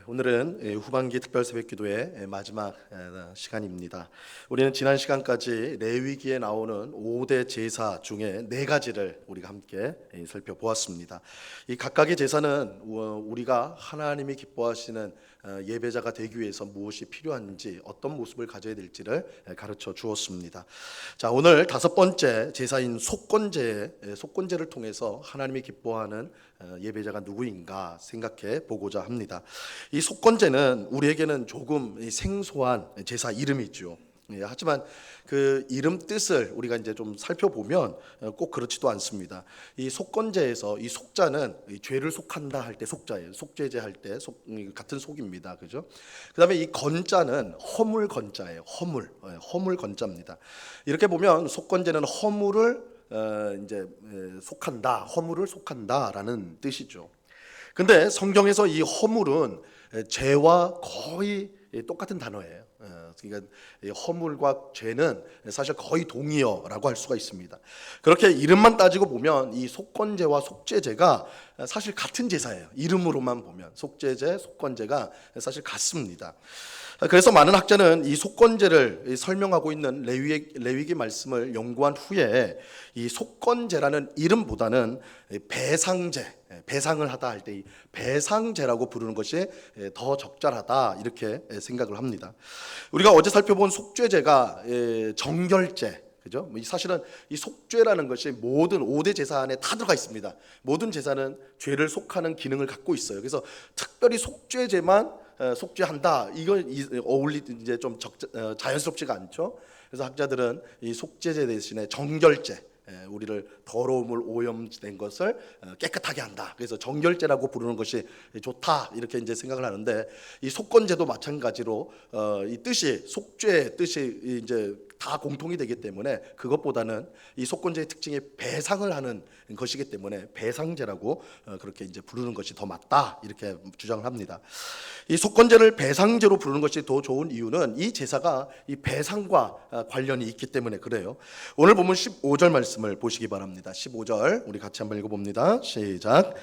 오늘은 후반기 특별 새벽기도의 마지막 시간입니다. 우리는 지난 시간까지 레위기에 나오는 5대 제사 중에 4가지를 우리가 함께 살펴보았습니다. 이 각각의 제사는 우리가 하나님이 기뻐하시는 예배자가 되기 위해서 무엇이 필요한지, 어떤 모습을 가져야 될지를 가르쳐 주었습니다. 자, 오늘 5번째 제사인 속건제를 통해서 하나님이 기뻐하는 예배자가 누구인가 생각해 보고자 합니다. 이 속건제는 우리에게는 조금 생소한 제사 이름이죠. 하지만 그 이름 뜻을 우리가 이제 좀 살펴보면 꼭 그렇지도 않습니다. 이 속건제에서 이 속자는 이 죄를 속한다 할 때 속자예요. 속죄제 할 때 같은 속입니다. 그죠? 그다음에 이 건자는 허물 건자예요. 허물 건자입니다. 이렇게 보면 속건제는 허물을 속한다, 허물을 속한다라는 뜻이죠. 근데 성경에서 이 허물은 죄와 거의 똑같은 단어예요. 그러니까 허물과 죄는 사실 거의 동의어라고 할 수가 있습니다. 그렇게 이름만 따지고 보면 이 속건제와 속죄제가 사실 같은 제사예요. 이름으로만 보면 속죄제, 속건제가 사실 같습니다. 그래서 많은 학자는 이 속건제를 설명하고 있는 레위기 말씀을 연구한 후에 이 속건제라는 이름보다는 배상을 하다 할 때 이 배상제라고 부르는 것이 더 적절하다 이렇게 생각을 합니다. 우리가 어제 살펴본 속죄제가 정결제, 그죠? 사실은 이 속죄라는 것이 모든 5대 제사 안에 다 들어가 있습니다. 모든 제사는 죄를 속하는 기능을 갖고 있어요. 그래서 특별히 속죄제만 속죄한다. 이건 이제 좀 자연스럽지가 않죠. 그래서 학자들은 이 속죄제 대신에 정결제, 우리를 더러움을 오염된 것을 깨끗하게 한다. 그래서 정결제라고 부르는 것이 좋다. 이렇게 이제 생각을 하는데 이 속건제도 마찬가지로 이 뜻이 속죄의 뜻이 이제 다 공통이 되기 때문에 그것보다는 이 속건제의 특징이 배상을 하는 것이기 때문에 배상제라고 그렇게 이제 부르는 것이 더 맞다 이렇게 주장을 합니다. 이 속건제를 배상제로 부르는 것이 더 좋은 이유는 이 제사가 이 배상과 관련이 있기 때문에 그래요. 오늘 보면 15절 말씀을 보시기 바랍니다. 15절 우리 같이 한번 읽어봅니다. 시작.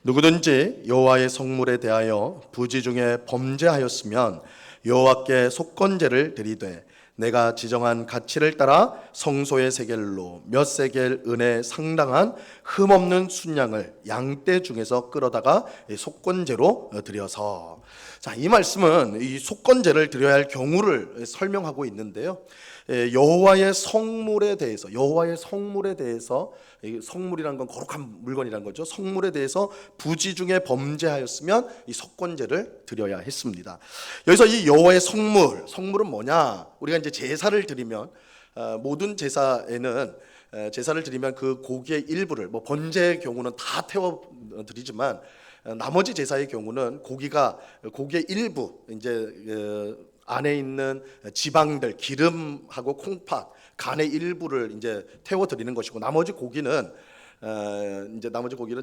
누구든지 여호와의 성물에 대하여 부지 중에 범죄하였으면 여호와께 속건제를 드리되 내가 지정한 가치를 따라 성소의 세겔로 몇 세겔 은에 상당한 흠없는 순양을 양떼 중에서 끌어다가 속건제로 드려서. 자, 이 말씀은 이 속건제를 드려야 할 경우를 설명하고 있는데요. 여호와의 성물에 대해서 성물이라는 건 거룩한 물건이라는 거죠. 성물에 대해서 부지 중에 범죄하였으면 이 속건제를 드려야 했습니다. 여기서 이 여호와의 성물은 뭐냐? 우리가 이제 제사를 드리면 모든 제사에는 제사를 드리면 그 고기의 일부를 번제의 경우는 다 태워 드리지만 나머지 제사의 경우는 고기의 일부 이제 안에 있는 지방들, 기름하고 콩팥, 간의 일부를 이제 태워 드리는 것이고 나머지 고기는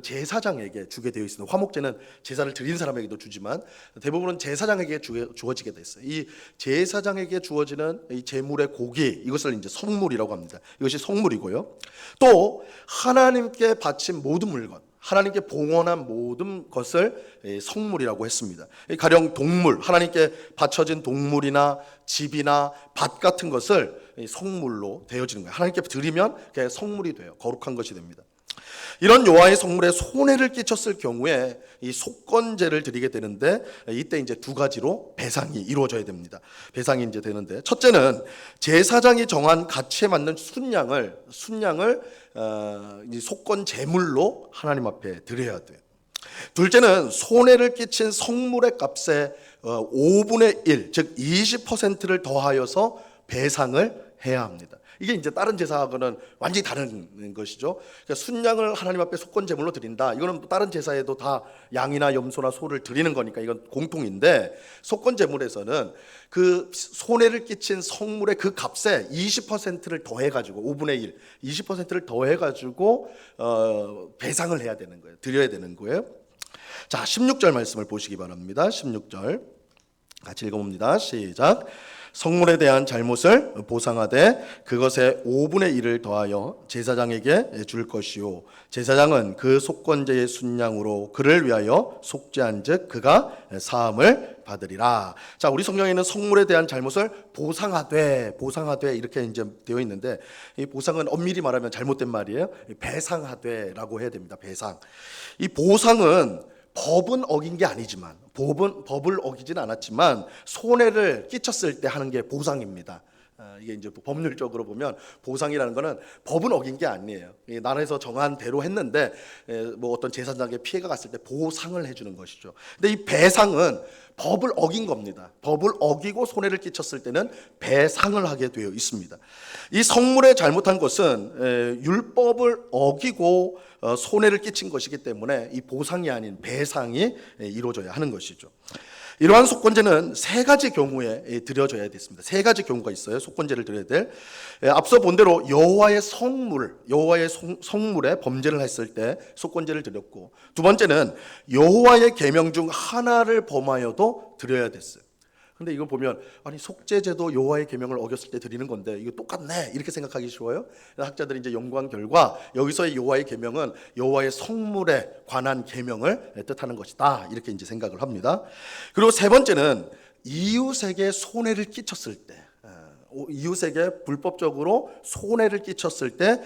제사장에게 주게 되어 있습니다. 화목제는 제사를 드린 사람에게도 주지만 대부분은 제사장에게 주어지게 됐어요. 이 제사장에게 주어지는 이 제물의 고기, 이것을 이제 성물이라고 합니다. 이것이 성물이고요. 또 하나님께 바친 모든 물건, 하나님께 봉헌한 모든 것을 성물이라고 했습니다. 가령 동물, 하나님께 바쳐진 동물이나 집이나 밭 같은 것을 성물로 되어지는 거예요. 하나님께 드리면 그게 성물이 돼요. 거룩한 것이 됩니다. 이런 여호와의 성물에 손해를 끼쳤을 경우에 이 속건제를 드리게 되는데 이때 이제 2가지로 배상이 이루어져야 됩니다. 배상이 이제 되는데 첫째는 제사장이 정한 가치에 맞는 순양을 이 속건 제물로 하나님 앞에 드려야 돼요. 둘째는 손해를 끼친 성물의 값에 5분의 1, 즉 20%를 더하여서 배상을 해야 합니다. 이게 이제 다른 제사하고는 완전히 다른 것이죠. 그러니까 순양을 하나님 앞에 속건 제물로 드린다. 이거는 또 다른 제사에도 다 양이나 염소나 소를 드리는 거니까 이건 공통인데 속건 제물에서는 그 손해를 끼친 성물의 그 값에 20%를 더해가지고 5분의 1, 20%를 더해가지고 배상을 해야 되는 거예요. 드려야 되는 거예요. 자, 16절 말씀을 보시기 바랍니다. 16절 같이 읽어봅니다. 시작. 성물에 대한 잘못을 보상하되 그것의 5분의 1을 더하여 제사장에게 줄 것이요 제사장은 그 속건제의 순양으로 그를 위하여 속죄한즉 그가 사함을 받으리라. 자, 우리 성경에는 성물에 대한 잘못을 보상하되 이렇게 이제 되어 있는데, 이 보상은 엄밀히 말하면 잘못된 말이에요. 배상하되라고 해야 됩니다. 배상. 이 보상은 법은 어긴 게 아니지만, 법을 어기진 않았지만 손해를 끼쳤을 때 하는 게 보상입니다. 이게 이제 법률적으로 보면 보상이라는 거는 법은 어긴 게 아니에요. 나라에서 정한 대로 했는데 뭐 어떤 제사장에게 피해가 갔을 때 보상을 해주는 것이죠. 근데 이 배상은 법을 어긴 겁니다. 법을 어기고 손해를 끼쳤을 때는 배상을 하게 되어 있습니다. 이 성물에 잘못한 것은 율법을 어기고 손해를 끼친 것이기 때문에 이 보상이 아닌 배상이 이루어져야 하는 것이죠. 이러한 속건제는 세 가지 경우에 드려져야 됐습니다. 세 가지 경우가 있어요. 속건제를 드려야 될. 앞서 본 대로 여호와의 성물에 범죄를 했을 때 속건제를 드렸고, 두 번째는 여호와의 계명 중 하나를 범하여도 드려야 됐어요. 근데 이걸 보면 아니 속죄제도 여호와의 계명을 어겼을 때 드리는 건데 이거 똑같네 이렇게 생각하기 쉬워요. 학자들이 이제 연구한 결과 여기서의 여호와의 계명은 여호와의 성물에 관한 계명을 뜻하는 것이다 이렇게 이제 생각을 합니다. 그리고 세 번째는 이웃에게 손해를 끼쳤을 때, 이웃에게 불법적으로 손해를 끼쳤을 때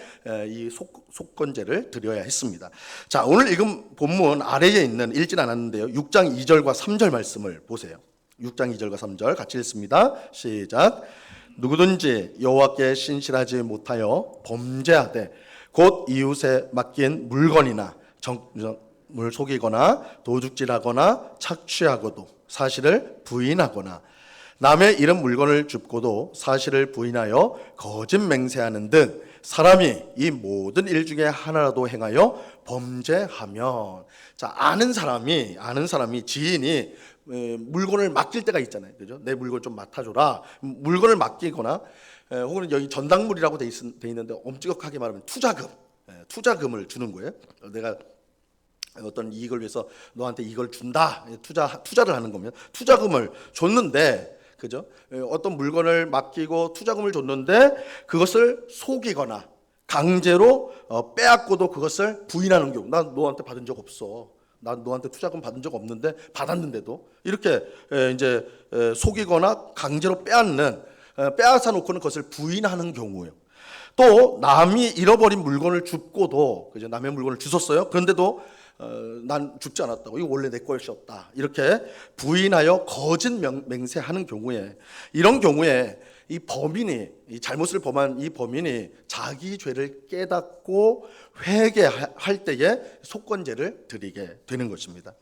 이 속건제를 드려야 했습니다. 자, 오늘 읽은 본문 아래에 있는 읽진 않았는데요. 6장 2절과 3절 말씀을 보세요. 6장 2절과 3절 같이 읽습니다. 시작. 누구든지 여호와께 신실하지 못하여 범죄하되 곧 이웃에 맡긴 물건이나 정물 속이거나 도둑질하거나 착취하고도 사실을 부인하거나 남의 잃은 물건을 줍고도 사실을 부인하여 거짓 맹세하는 등 사람이 이 모든 일 중에 하나라도 행하여 범죄하면, 자, 아는 사람이 지인이 물건을 맡길 때가 있잖아요. 그죠? 내 물건 좀 맡아줘라. 물건을 맡기거나 혹은 여기 전당물이라고 돼 있는데 엄격하게 말하면 투자금을 주는 거예요. 내가 어떤 이익을 위해서 너한테 이걸 준다. 투자를 하는 거면 투자금을 줬는데, 그죠? 어떤 물건을 맡기고 투자금을 줬는데 그것을 속이거나 강제로 빼앗고도 그것을 부인하는 경우. 난 너한테 받은 적 없어. 난 너한테 투자금 받은 적 없는데 받았는데도 이렇게 이제 속이거나 강제로 빼앗아 놓고는 그것을 부인하는 경우예요. 또 남이 잃어버린 물건을 줍고도, 그죠? 남의 물건을 주웠어요. 그런데도 난 줍지 않았다고, 이거 원래 내 것이었다 이렇게 부인하여 거짓 맹세하는 경우에, 이런 경우에 이 잘못을 범한 이 범인이 자기 죄를 깨닫고 회개할 때에 속건제를 드리게 되는 것입니다.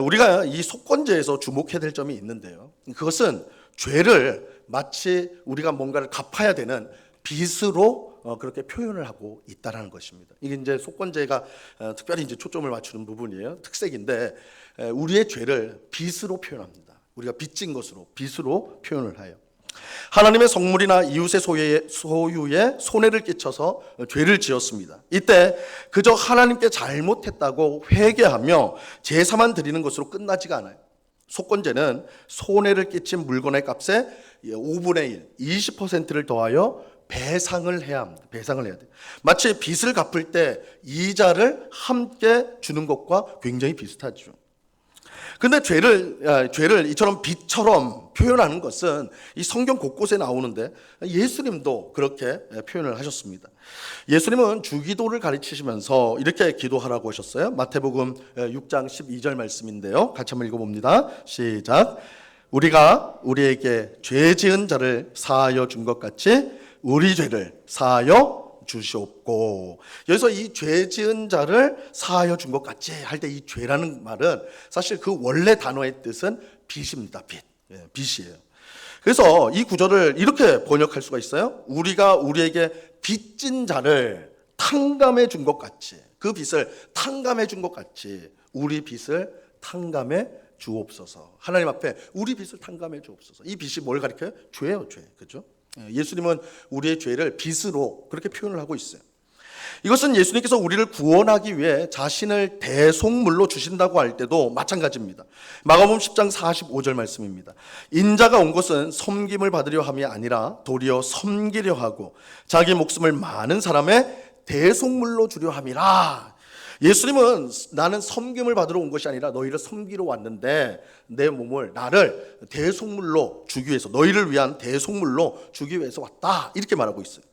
우리가 이 속건제에서 주목해야 될 점이 있는데요. 그것은 죄를 마치 우리가 뭔가를 갚아야 되는 빚으로 그렇게 표현을 하고 있다라는 것입니다. 이게 이제 속건제가 특별히 이제 초점을 맞추는 부분이에요. 특색인데 우리의 죄를 빚으로 표현합니다. 우리가 빚진 것으로 빚으로 표현을 해요. 하나님의 성물이나 이웃의 소유에 손해를 끼쳐서 죄를 지었습니다. 이때 그저 하나님께 잘못했다고 회개하며 제사만 드리는 것으로 끝나지가 않아요. 속건제는 손해를 끼친 물건의 값에 5분의 1, 20%를 더하여 배상을 해야 합니다. 배상을 해야 돼요. 마치 빚을 갚을 때 이자를 함께 주는 것과 굉장히 비슷하죠. 근데 죄를 이처럼 빚처럼 표현하는 것은 이 성경 곳곳에 나오는데 예수님도 그렇게 표현을 하셨습니다. 예수님은 주기도를 가르치시면서 이렇게 기도하라고 하셨어요. 마태복음 6장 12절 말씀인데요. 같이 한번 읽어봅니다. 시작. 우리가 우리에게 죄 지은 자를 사하여 준 것 같이 우리 죄를 사하여 주시옵고. 여기서 이 죄 지은 자를 사하여 준 것 같이 할 때 이 죄라는 말은 사실 그 원래 단어의 뜻은 빚입니다. 빚이에요. 그래서 이 구절을 이렇게 번역할 수가 있어요. 우리가 우리에게 빚진 자를 탕감해 준 것 같이, 그 빚을 탕감해 준 것 같이 우리 빚을 탕감해 주옵소서. 하나님 앞에 우리 빚을 탕감해 주옵소서. 이 빚이 뭘 가리켜요? 죄예요, 죄. 그죠? 예수님은 우리의 죄를 빚으로 그렇게 표현을 하고 있어요. 이것은 예수님께서 우리를 구원하기 위해 자신을 대속물로 주신다고 할 때도 마찬가지입니다. 마가복음 10장 45절 말씀입니다. 인자가 온 것은 섬김을 받으려 함이 아니라 도리어 섬기려 하고 자기 목숨을 많은 사람의 대속물로 주려 함이라. 예수님은 나는 섬김을 받으러 온 것이 아니라 너희를 섬기러 왔는데 내 몸을 나를 대속물로 주기 위해서, 너희를 위한 대속물로 주기 위해서 왔다, 이렇게 말하고 있어요.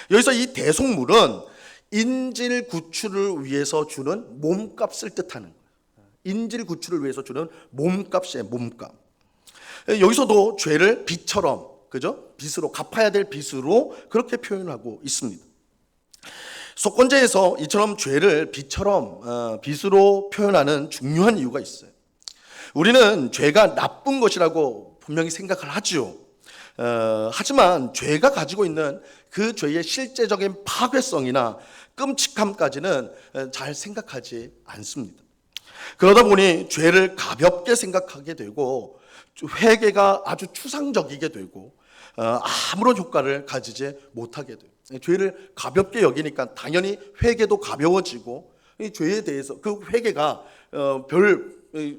여기서 이 대속물은 인질 구출을 위해서 주는 몸값을 뜻하는 거예요. 인질 구출을 위해서 주는 몸값이에요. 몸값. 여기서도 죄를 빚처럼, 그죠? 빚으로, 갚아야 될 빚으로 그렇게 표현하고 있습니다. 속건제에서 이처럼 죄를 빚으로 표현하는 중요한 이유가 있어요. 우리는 죄가 나쁜 것이라고 분명히 생각을 하지요. 하지만 죄가 가지고 있는 그 죄의 실제적인 파괴성이나 끔찍함까지는 잘 생각하지 않습니다. 그러다 보니 죄를 가볍게 생각하게 되고 회개가 아주 추상적이게 되고 아무런 효과를 가지지 못하게 돼요. 죄를 가볍게 여기니까 당연히 회개도 가벼워지고 이 죄에 대해서 그 회개가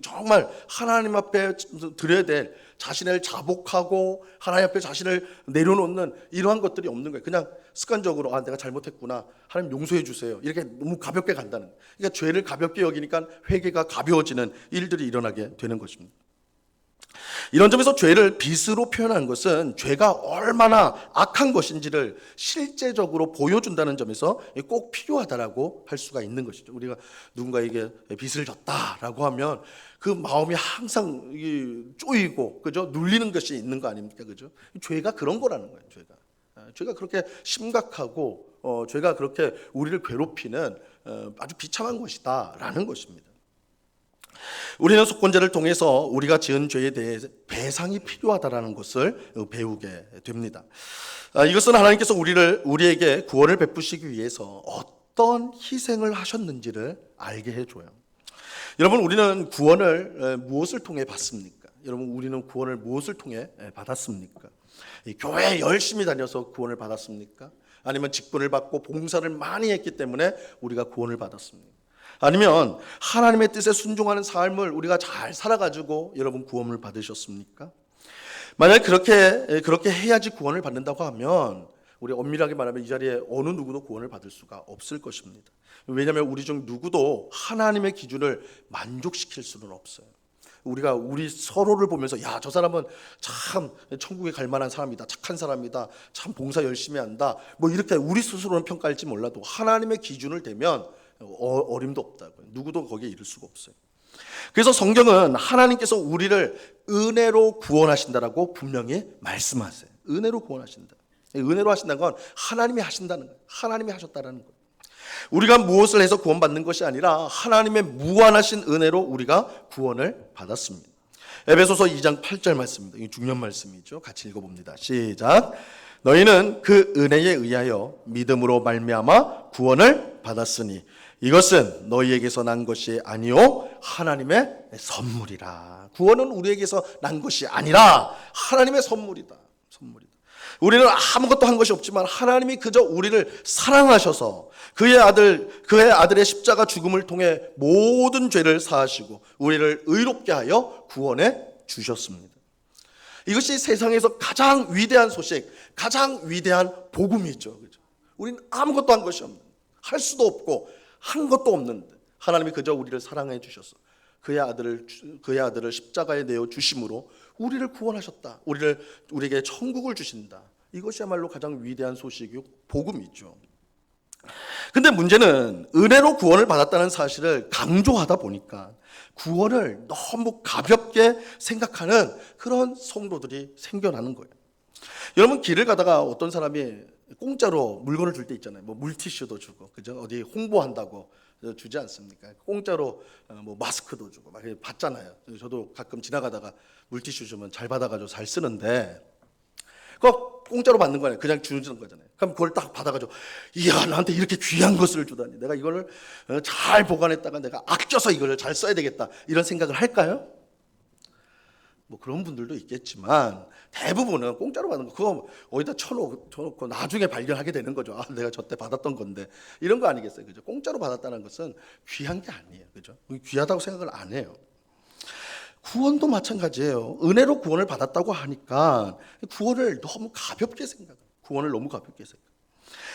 정말 하나님 앞에 드려야 될, 자신을 자복하고 하나님 앞에 자신을 내려놓는 이러한 것들이 없는 거예요. 그냥 습관적으로 내가 잘못했구나, 하나님 용서해 주세요, 이렇게 너무 가볍게 간다는 거예요. 그러니까 죄를 가볍게 여기니까 회개가 가벼워지는 일들이 일어나게 되는 것입니다. 이런 점에서 죄를 빚으로 표현하는 것은 죄가 얼마나 악한 것인지를 실제적으로 보여준다는 점에서 꼭 필요하다라고 할 수가 있는 것이죠. 우리가 누군가에게 빚을 졌다라고 하면 그 마음이 항상 쪼이고, 그죠? 눌리는 것이 있는 거 아닙니까? 그죠? 죄가 그런 거라는 거예요. 죄가 그렇게 심각하고 죄가 그렇게 우리를 괴롭히는 아주 비참한 것이다라는 것입니다. 우리는 속건제를 통해서 우리가 지은 죄에 대해 배상이 필요하다라는 것을 배우게 됩니다. 이것은 하나님께서 우리에게 구원을 베푸시기 위해서 어떤 희생을 하셨는지를 알게 해줘요. 여러분, 우리는 구원을 무엇을 통해 받습니까? 여러분, 우리는 구원을 무엇을 통해 받았습니까? 교회에 열심히 다녀서 구원을 받았습니까? 아니면 직분을 받고 봉사를 많이 했기 때문에 우리가 구원을 받았습니까? 아니면 하나님의 뜻에 순종하는 삶을 우리가 잘 살아가지고 여러분 구원을 받으셨습니까? 만약 그렇게 해야지 구원을 받는다고 하면 우리 엄밀하게 말하면 이 자리에 어느 누구도 구원을 받을 수가 없을 것입니다. 왜냐하면 우리 중 누구도 하나님의 기준을 만족시킬 수는 없어요. 우리가 우리 서로를 보면서 저 사람은 참 천국에 갈 만한 사람이다, 착한 사람이다, 참 봉사 열심히 한다, 뭐 이렇게 우리 스스로는 평가할지 몰라도 하나님의 기준을 대면 어림도 없다고요. 누구도 거기에 이를 수가 없어요. 그래서 성경은 하나님께서 우리를 은혜로 구원하신다라고 분명히 말씀하세요. 은혜로 구원하신다. 은혜로 하신다는 건 하나님이 하신다는 거예요. 하나님이 하셨다는 거예요. 우리가 무엇을 해서 구원받는 것이 아니라 하나님의 무한하신 은혜로 우리가 구원을 받았습니다. 에베소서 2장 8절 말씀입니다. 이 중요한 말씀이죠. 같이 읽어봅니다. 시작. 너희는 그 은혜에 의하여 믿음으로 말미암아 구원을 받았으니 이것은 너희에게서 난 것이 아니요 하나님의 선물이라. 구원은 우리에게서 난 것이 아니라 하나님의 선물이다. 우리는 아무것도 한 것이 없지만 하나님이 그저 우리를 사랑하셔서 그의 아들의 십자가 죽음을 통해 모든 죄를 사하시고 우리를 의롭게 하여 구원해 주셨습니다. 이것이 세상에서 가장 위대한 소식, 가장 위대한 복음이죠. 그죠? 우리는 아무것도 한 것이 없는, 할 수도 없고 한 것도 없는데 하나님이 그저 우리를 사랑해 주셔서 그의 아들을 십자가에 내어 주심으로 우리를 구원하셨다. 우리에게 천국을 주신다. 이것이야말로 가장 위대한 소식이고 복음이죠. 근데 문제는 은혜로 구원을 받았다는 사실을 강조하다 보니까 구원을 너무 가볍게 생각하는 그런 성도들이 생겨나는 거예요. 여러분, 길을 가다가 어떤 사람이 공짜로 물건을 줄 때 있잖아요. 뭐 물티슈도 주고, 그죠? 어디 홍보한다고 주지 않습니까? 공짜로 뭐 마스크도 주고 막 받잖아요. 저도 가끔 지나가다가 물티슈 주면 잘 받아가지고 잘 쓰는데, 그거 공짜로 받는 거아니에요. 그냥 주는 거잖아요. 그럼 그걸 딱 받아가지고 이야, 나한테 이렇게 귀한 것을 주다니, 내가 이거를 잘 보관했다가 내가 아껴서 이걸 잘 써야 되겠다, 이런 생각을 할까요? 뭐 그런 분들도 있겠지만 대부분은 공짜로 받는 거 그거 어디다 쳐놓고 나중에 발견하게 되는 거죠. 아, 내가 저때 받았던 건데 이런 거 아니겠어요, 그죠? 공짜로 받았다는 것은 귀한 게 아니에요, 그죠? 귀하다고 생각을 안 해요. 구원도 마찬가지예요. 은혜로 구원을 받았다고 하니까 구원을 너무 가볍게 생각해요. 구원을 너무 가볍게 생각해요.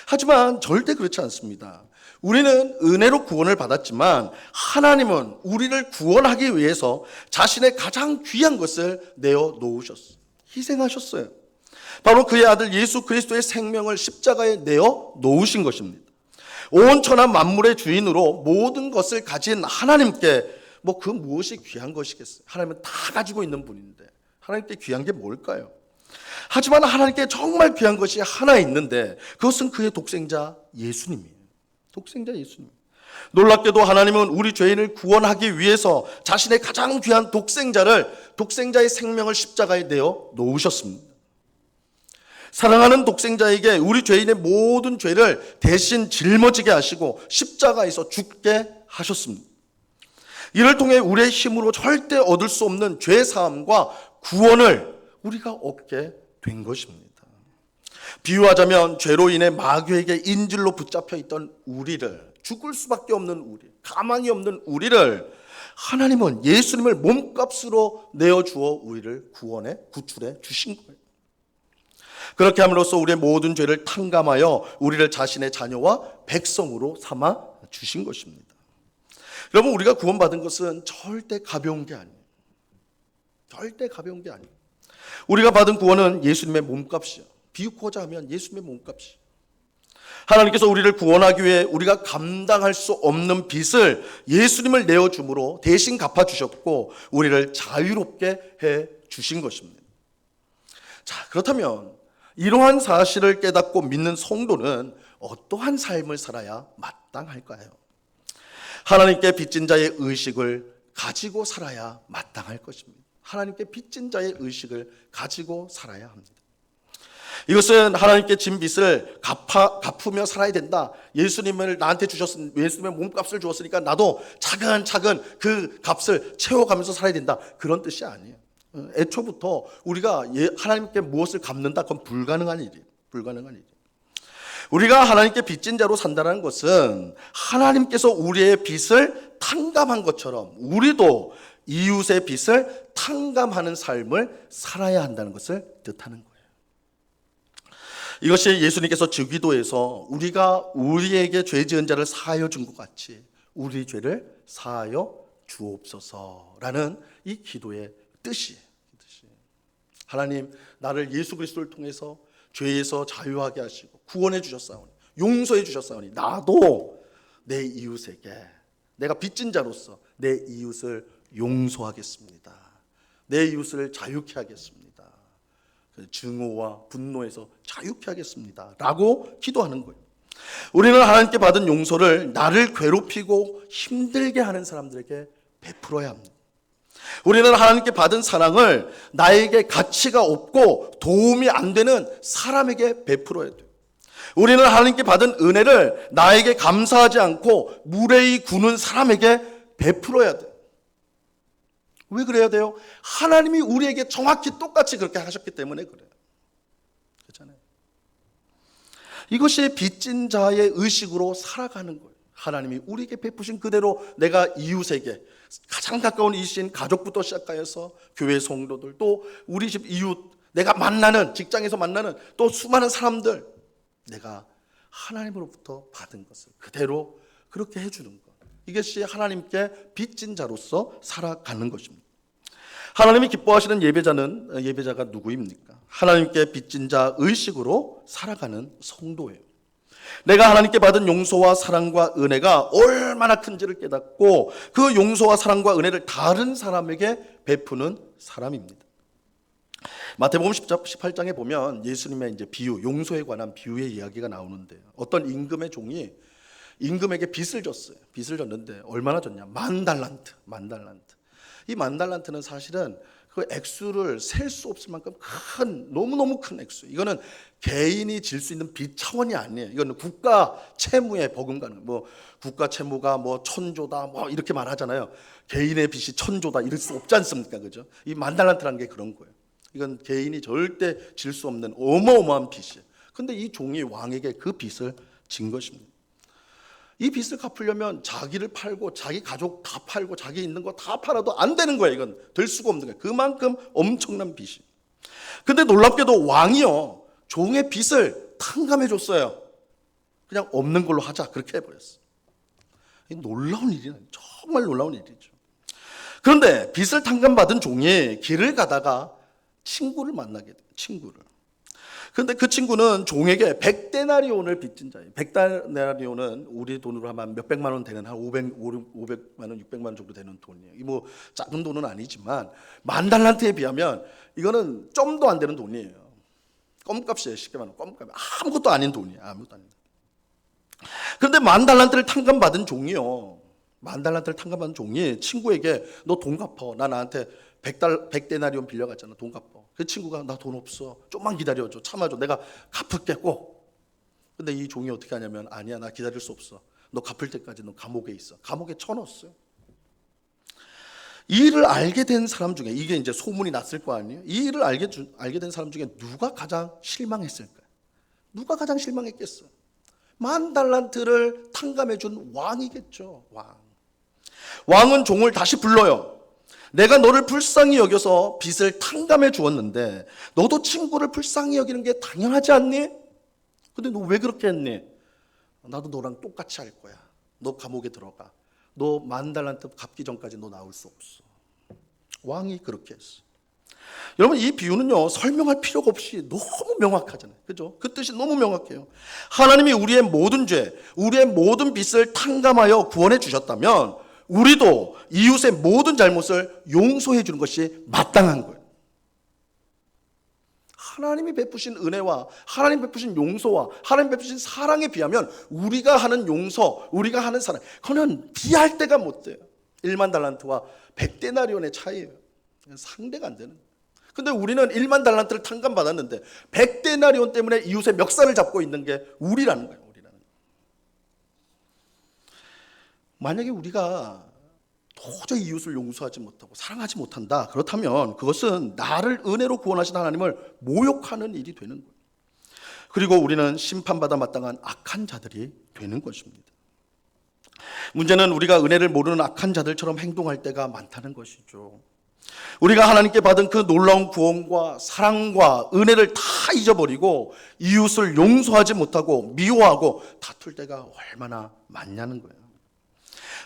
하지만 절대 그렇지 않습니다. 우리는 은혜로 구원을 받았지만 하나님은 우리를 구원하기 위해서 자신의 가장 귀한 것을 내어 놓으셨어요. 희생하셨어요. 바로 그의 아들 예수 그리스도의 생명을 십자가에 내어 놓으신 것입니다. 온 천하 만물의 주인으로 모든 것을 가진 하나님께 뭐 그 무엇이 귀한 것이겠어요? 하나님은 다 가지고 있는 분인데 하나님께 귀한 게 뭘까요? 하지만 하나님께 정말 귀한 것이 하나 있는데 그것은 그의 독생자 예수님이에요. 독생자 예수님. 놀랍게도 하나님은 우리 죄인을 구원하기 위해서 자신의 가장 귀한 독생자의 생명을 십자가에 내어 놓으셨습니다. 사랑하는 독생자에게 우리 죄인의 모든 죄를 대신 짊어지게 하시고 십자가에서 죽게 하셨습니다. 이를 통해 우리의 힘으로 절대 얻을 수 없는 죄 사함과 구원을 우리가 얻게 된 것입니다. 비유하자면 죄로 인해 마귀에게 인질로 붙잡혀 있던 우리를, 죽을 수밖에 없는 우리, 가망이 없는 우리를 하나님은 예수님을 몸값으로 내어주어 우리를 구원해 구출해 주신 거예요. 그렇게 함으로써 우리의 모든 죄를 탕감하여 우리를 자신의 자녀와 백성으로 삼아 주신 것입니다. 여러분, 우리가 구원받은 것은 절대 가벼운 게 아니에요. 절대 가벼운 게 아니에요. 우리가 받은 구원은 예수님의 몸값이요. 비유코자 하면 예수님의 몸값이. 하나님께서 우리를 구원하기 위해 우리가 감당할 수 없는 빚을 예수님을 내어줌으로 대신 갚아주셨고 우리를 자유롭게 해주신 것입니다. 자, 그렇다면 이러한 사실을 깨닫고 믿는 성도는 어떠한 삶을 살아야 마땅할까요? 하나님께 빚진 자의 의식을 가지고 살아야 마땅할 것입니다. 하나님께 빚진 자의 의식을 가지고 살아야 합니다. 이것은 하나님께 진 빚을 갚으며 살아야 된다. 예수님을 나한테 주셨으니 예수님의 몸값을 주었으니까 나도 차근차근 그 값을 채워가면서 살아야 된다. 그런 뜻이 아니에요. 애초부터 우리가 하나님께 무엇을 갚는다? 그건 불가능한 일이에요. 불가능한 일이에요. 우리가 하나님께 빚진 자로 산다는 것은 하나님께서 우리의 빚을 탕감한 것처럼 우리도 이웃의 빚을 탕감하는 삶을 살아야 한다는 것을 뜻하는 거예요. 이것이 예수님께서 주기도에서 우리가 우리에게 죄 지은 자를 사하여 준 것 같이 우리 죄를 사하여 주옵소서라는 이 기도의 뜻이에요. 하나님, 나를 예수 그리스도를 통해서 죄에서 자유하게 하시고 구원해 주셨사오니 용서해 주셨사오니 나도 내 이웃에게 내가 빚진 자로서 내 이웃을 용서하겠습니다. 내 이웃을 자유케 하겠습니다. 증오와 분노에서 자유케 하겠습니다 라고 기도하는 거예요. 우리는 하나님께 받은 용서를 나를 괴롭히고 힘들게 하는 사람들에게 베풀어야 합니다. 우리는 하나님께 받은 사랑을 나에게 가치가 없고 도움이 안 되는 사람에게 베풀어야 돼요. 우리는 하나님께 받은 은혜를 나에게 감사하지 않고 무례히 구는 사람에게 베풀어야 돼요. 왜 그래야 돼요? 하나님이 우리에게 정확히 똑같이 그렇게 하셨기 때문에 그래요. 그렇잖아요. 이것이 빚진 자의 의식으로 살아가는 거예요. 하나님이 우리에게 베푸신 그대로 내가 이웃에게 가장 가까운 이웃인 가족부터 시작하여서 교회 성도들 또 우리 집 이웃 내가 만나는 직장에서 만나는 또 수많은 사람들 내가 하나님으로부터 받은 것을 그대로 그렇게 해주는 것. 이것이 하나님께 빚진 자로서 살아가는 것입니다. 하나님이 기뻐하시는 예배자가 누구입니까? 하나님께 빚진 자 의식으로 살아가는 성도예요. 내가 하나님께 받은 용서와 사랑과 은혜가 얼마나 큰지를 깨닫고 그 용서와 사랑과 은혜를 다른 사람에게 베푸는 사람입니다. 마태복음 18장에 보면 예수님의 이제 비유, 용서에 관한 비유의 이야기가 나오는데 어떤 임금의 종이 임금에게 빚을 줬어요. 빚을 줬는데 얼마나 줬냐? 10,000달란트. 이 만 달란트는 사실은 그 액수를 셀 수 없을 만큼 큰, 너무너무 큰 액수. 이거는 개인이 질 수 있는 빚 차원이 아니에요. 이거는 국가 채무에 버금가는, 뭐 국가 채무가 뭐 천조다 뭐 이렇게 말하잖아요. 개인의 빚이 천조다 이럴 수 없지 않습니까? 그죠? 이 만 달란트라는 게 그런 거예요. 이건 개인이 절대 질 수 없는 어마어마한 빚이에요. 근데 이 종이 왕에게 그 빚을 진 것입니다. 이 빚을 갚으려면 자기를 팔고 자기 가족 다 팔고 자기 있는 거 다 팔아도 안 되는 거예요. 이건 될 수가 없는 거예요. 그만큼 엄청난 빚이. 근데 놀랍게도 왕이요, 종의 빚을 탕감해 줬어요. 그냥 없는 걸로 하자 그렇게 해버렸어요. 놀라운 일이에요. 정말 놀라운 일이죠. 그런데 빚을 탕감받은 종이 길을 가다가 친구를 만나게 돼요. 친구를. 그런데 그 친구는 종에게 100데나리온을 빚진 자예요. 100데나리온은 우리 돈으로 하면 몇백만 원 되는, 한 500만 원, 600만 원 정도 되는 돈이에요. 이 뭐 작은 돈은 아니지만 만 달란트에 비하면 이거는 점도 안 되는 돈이에요. 껌값이에요. 쉽게 말하면 껌값. 아무것도 아닌 돈이에요. 아무것도 아닌 돈. 그런데 만 달란트를 탕감받은 종이요, 만 달란트를 탕감받은 종이 친구에게 너 돈 갚어. 나 나한테 100데나리온 빌려갔잖아. 돈 갚어. 그 친구가 나 돈 없어. 좀만 기다려줘. 참아줘. 내가 갚을게 꼭. 근데 이 종이 어떻게 하냐면 아니야, 나 기다릴 수 없어. 너 갚을 때까지 너 감옥에 있어. 감옥에 쳐넣었어요. 이 일을 알게 된 사람 중에, 이게 이제 소문이 났을 거 아니에요. 이 일을 알게 된 사람 중에 누가 가장 실망했을까요? 누가 가장 실망했겠어요? 만 달란트를 탕감해 준 왕이겠죠. 왕은 종을 다시 불러요. 내가 너를 불쌍히 여겨서 빚을 탕감해 주었는데 너도 친구를 불쌍히 여기는 게 당연하지 않니? 근데 너 왜 그렇게 했니? 나도 너랑 똑같이 할 거야. 너 감옥에 들어가. 너 만 달란트 갚기 전까지 너 나올 수 없어. 왕이 그렇게 했어. 여러분, 이 비유는요, 설명할 필요가 없이 너무 명확하잖아요. 그죠? 그 뜻이 너무 명확해요. 하나님이 우리의 모든 죄, 우리의 모든 빚을 탕감하여 구원해 주셨다면 우리도 이웃의 모든 잘못을 용서해 주는 것이 마땅한 거예요. 하나님이 베푸신 은혜와 하나님 베푸신 용서와 하나님 베푸신 사랑에 비하면 우리가 하는 용서, 우리가 하는 사랑, 그거는 비할 데가 못 돼요. 1만 달란트와 100데나리온의 차이예요. 상대가 안 되는. 근데 우리는 1만 달란트를 탕감받았는데 100데나리온 때문에 이웃의 멱살을 잡고 있는 게 우리라는 거예요. 만약에 우리가 도저히 이웃을 용서하지 못하고 사랑하지 못한다, 그렇다면 그것은 나를 은혜로 구원하신 하나님을 모욕하는 일이 되는 거예요. 그리고 우리는 심판받아 마땅한 악한 자들이 되는 것입니다. 문제는 우리가 은혜를 모르는 악한 자들처럼 행동할 때가 많다는 것이죠. 우리가 하나님께 받은 그 놀라운 구원과 사랑과 은혜를 다 잊어버리고 이웃을 용서하지 못하고 미워하고 다툴 때가 얼마나 많냐는 거예요.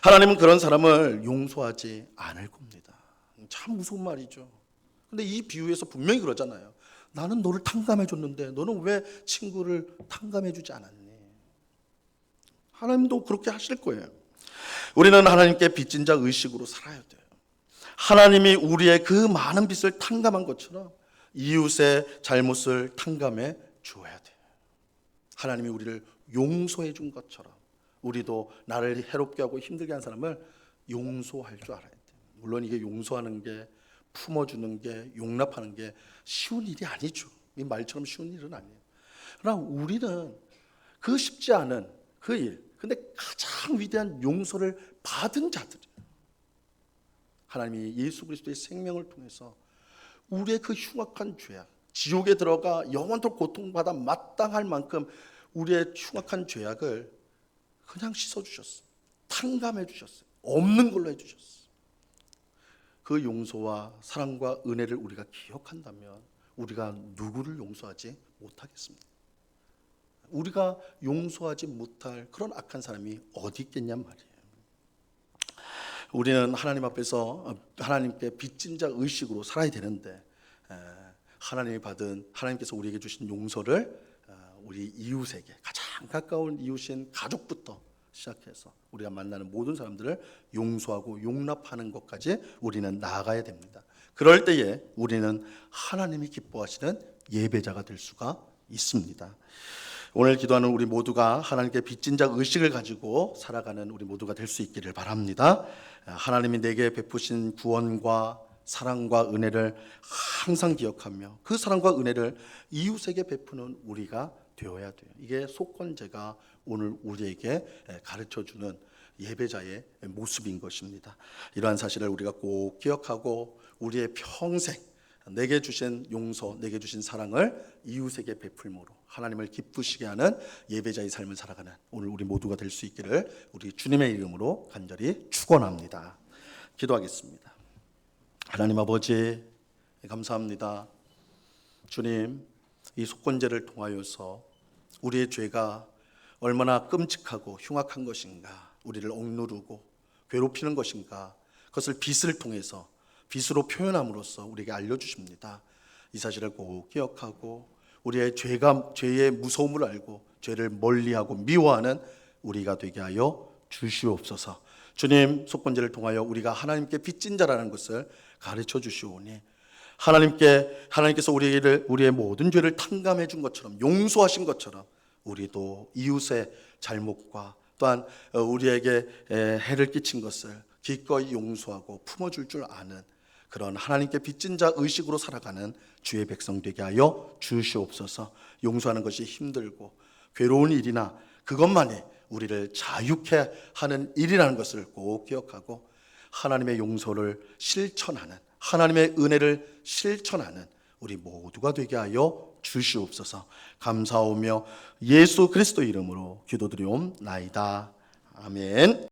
하나님은 그런 사람을 용서하지 않을 겁니다. 참 무서운 말이죠. 근데 이 비유에서 분명히 그러잖아요. 나는 너를 탕감해 줬는데 너는 왜 친구를 탕감해 주지 않았니? 하나님도 그렇게 하실 거예요. 우리는 하나님께 빚진 자 의식으로 살아야 돼요. 하나님이 우리의 그 많은 빚을 탕감한 것처럼 이웃의 잘못을 탕감해 주어야 돼요. 하나님이 우리를 용서해 준 것처럼 우리도 나를 해롭게 하고 힘들게 한 사람을 용서할 줄 알아야 돼요. 물론 이게 용서하는 게, 품어주는 게, 용납하는 게 쉬운 일이 아니죠. 이 말처럼 쉬운 일은 아니에요. 그러나 우리는 그 쉽지 않은 그 일, 근데 가장 위대한 용서를 받은 자들이에요. 하나님이 예수 그리스도의 생명을 통해서 우리의 그 흉악한 죄악, 지옥에 들어가 영원토록 고통받아 마땅할 만큼 우리의 흉악한 죄악을 그냥 씻어주셨어요. 탕감해 주셨어요. 없는 걸로 해주셨어요. 그 용서와 사랑과 은혜를 우리가 기억한다면 우리가 누구를 용서하지 못하겠습니다. 우리가 용서하지 못할 그런 악한 사람이 어디 있겠냔 말이에요. 우리는 하나님 앞에서 하나님께 빚진 자 의식으로 살아야 되는데, 하나님께서 우리에게 주신 용서를 우리 이웃에게, 가장 가까운 이웃인 가족부터 시작해서 우리가 만나는 모든 사람들을 용서하고 용납하는 것까지 우리는 나아가야 됩니다. 그럴 때에 우리는 하나님이 기뻐하시는 예배자가 될 수가 있습니다. 오늘 기도하는 우리 모두가 하나님께 빚진 자 의식을 가지고 살아가는 우리 모두가 될 수 있기를 바랍니다. 하나님이 내게 베푸신 구원과 사랑과 은혜를 항상 기억하며 그 사랑과 은혜를 이웃에게 베푸는 우리가 되어야 돼요. 이게 속건제가 오늘 우리에게 가르쳐주는 예배자의 모습인 것입니다. 이러한 사실을 우리가 꼭 기억하고 우리의 평생 내게 주신 용서, 내게 주신 사랑을 이웃에게 베풀므로 하나님을 기쁘시게 하는 예배자의 삶을 살아가는 오늘 우리 모두가 될 수 있기를 우리 주님의 이름으로 간절히 축원합니다. 기도하겠습니다. 하나님 아버지 감사합니다. 주님, 이 속건제를 통하여서 우리의 죄가 얼마나 끔찍하고 흉악한 것인가, 우리를 억누르고 괴롭히는 것인가, 그것을 빛을 통해서 빛으로 표현함으로써 우리에게 알려주십니다. 이 사실을 꼭 기억하고 우리의 죄의 무서움을 알고 죄를 멀리하고 미워하는 우리가 되게 하여 주시옵소서. 주님, 속건제를 통하여 우리가 하나님께 빚진 자라는 것을 가르쳐 주시오니 하나님께서 우리의 모든 죄를 탕감해 준 것처럼, 용서하신 것처럼 우리도 이웃의 잘못과 또한 우리에게 해를 끼친 것을 기꺼이 용서하고 품어줄 줄 아는 그런 하나님께 빚진 자 의식으로 살아가는 주의 백성 되게 하여 주시옵소서. 용서하는 것이 힘들고 괴로운 일이나 그것만이 우리를 자유케 하는 일이라는 것을 꼭 기억하고 하나님의 용서를 실천하는, 하나님의 은혜를 실천하는 우리 모두가 되게 하여 주시옵소서. 감사하며 예수 그리스도 이름으로 기도드리옵나이다. 아멘.